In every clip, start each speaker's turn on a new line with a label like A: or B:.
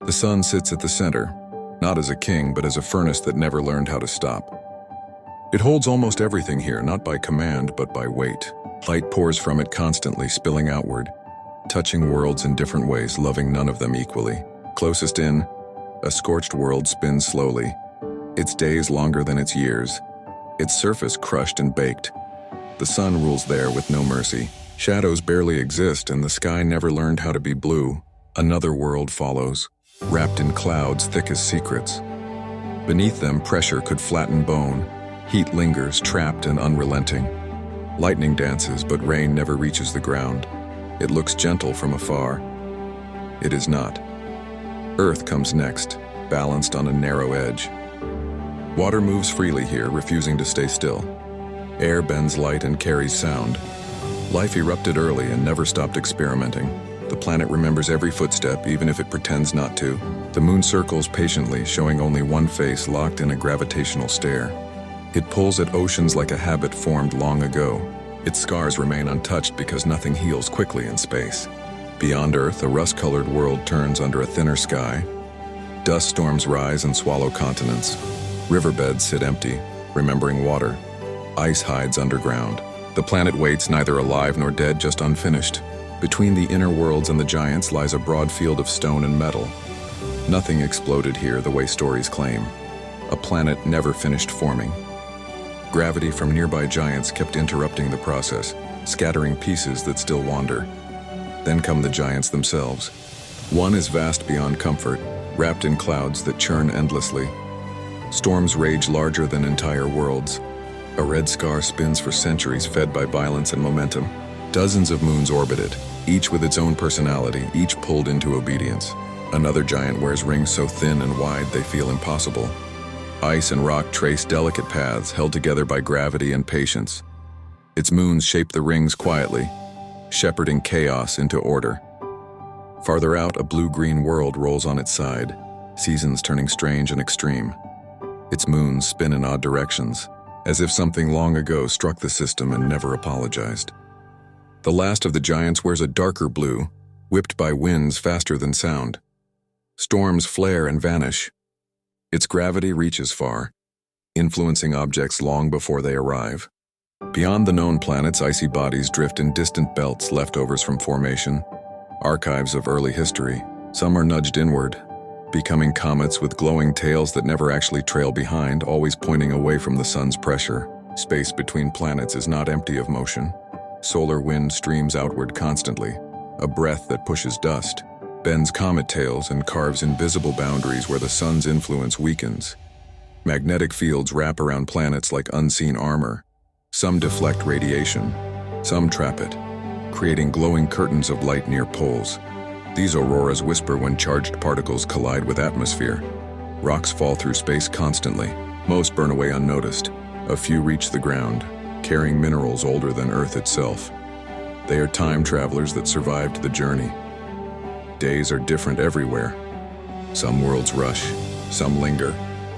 A: The sun sits at the center, not as a king, but as a furnace that never learned how to stop. It holds almost everything here, not by command, but by weight. Light pours from it constantly, spilling outward, touching worlds in different ways, loving none of them equally. Closest in, a scorched world spins slowly, its days longer than its years, its surface crushed and baked. The sun rules there with no mercy. Shadows barely exist, and the sky never learned how to be blue. Another world follows, wrapped in clouds thick as secrets. Beneath them, pressure could flatten bone. Heat lingers, trapped and unrelenting. Lightning dances, but rain never reaches the ground. It looks gentle from afar. It is not. Earth comes next, balanced on a narrow edge. Water moves freely here, refusing to stay still. Air bends light and carries sound. Life erupted early and never stopped experimenting. The planet remembers every footstep, even if it pretends not to. The moon circles patiently, showing only one face locked in a gravitational stare. It pulls at oceans like a habit formed long ago. Its scars remain untouched because nothing heals quickly in space. Beyond Earth, a rust-colored world turns under a thinner sky. Dust storms rise and swallow continents. Riverbeds sit empty, remembering water. Ice hides underground. The planet waits, neither alive nor dead, just unfinished. Between the inner worlds and the giants lies a broad field of stone and metal. Nothing exploded here the way stories claim. A planet never finished forming. Gravity from nearby giants kept interrupting the process, scattering pieces that still wander. Then come the giants themselves. One is vast beyond comfort, wrapped in clouds that churn endlessly. Storms rage larger than entire worlds. A red scar spins for centuries, fed by violence and momentum. Dozens of moons orbit it, each with its own personality, each pulled into obedience. Another giant wears rings so thin and wide they feel impossible. Ice and rock trace delicate paths held together by gravity and patience. Its moons shape the rings quietly, shepherding chaos into order. Farther out, a blue-green world rolls on its side, seasons turning strange and extreme. Its moons spin in odd directions, as if something long ago struck the system and never apologized. The last of the giants wears a darker blue, whipped by winds faster than sound. Storms flare and vanish. Its gravity reaches far, influencing objects long before they arrive. Beyond the known planets, icy bodies drift in distant belts, leftovers from formation, archives of early history. Some are nudged inward, becoming comets with glowing tails that never actually trail behind, always pointing away from the sun's pressure. Space between planets is not empty of motion. Solar wind streams outward constantly, a breath that pushes dust, bends comet tails and carves invisible boundaries where the sun's influence weakens. Magnetic fields wrap around planets like unseen armor. Some deflect radiation, some trap it, creating glowing curtains of light near poles. These auroras whisper when charged particles collide with atmosphere. Rocks fall through space constantly. Most burn away unnoticed. A few reach the ground, carrying minerals older than Earth itself. They are time travelers that survived the journey. Days are different everywhere. Some worlds rush, some linger,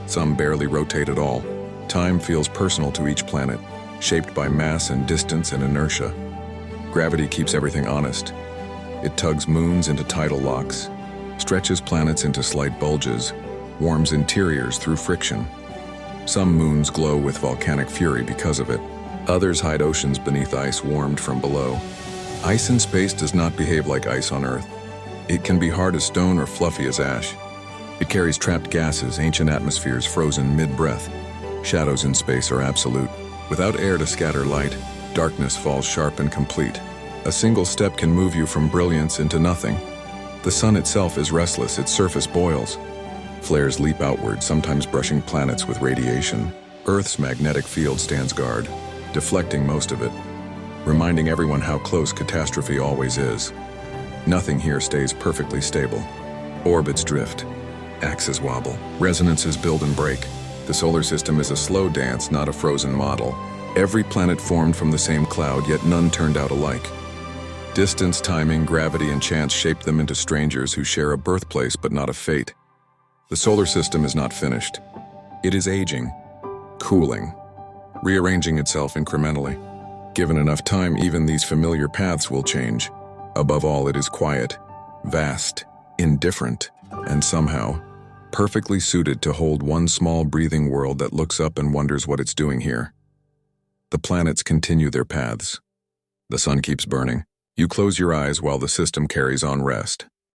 A: some barely rotate at all. Time feels personal to each planet, shaped by mass and distance and inertia. Gravity keeps everything honest. It tugs moons into tidal locks, stretches planets into slight bulges, warms interiors through friction. Some moons glow with volcanic fury because of it. Others hide oceans beneath ice warmed from below. Ice in space does not behave like ice on Earth. It can be hard as stone or fluffy as ash. It carries trapped gases, ancient atmospheres frozen mid-breath. Shadows in space are absolute. Without air to scatter light, darkness falls sharp and complete. A single step can move you from brilliance into nothing. The sun itself is restless, its surface boils. Flares leap outward, sometimes brushing planets with radiation. Earth's magnetic field stands guard, deflecting most of it, reminding everyone how close catastrophe always is. Nothing here stays perfectly stable. Orbits drift, axes wobble, resonances build and break. The solar system is a slow dance, not a frozen model. Every planet formed from the same cloud, yet none turned out alike. Distance, timing, gravity, and chance shaped them into strangers who share a birthplace but not a fate. The solar system is not finished. It is aging, cooling, rearranging itself incrementally. Given enough time, even these familiar paths will change. Above all, it is quiet, vast, indifferent. and somehow, perfectly suited to hold one small breathing world that looks up and wonders what it's doing here. The planets continue their paths. The sun keeps burning. You close your eyes while the system carries on rest.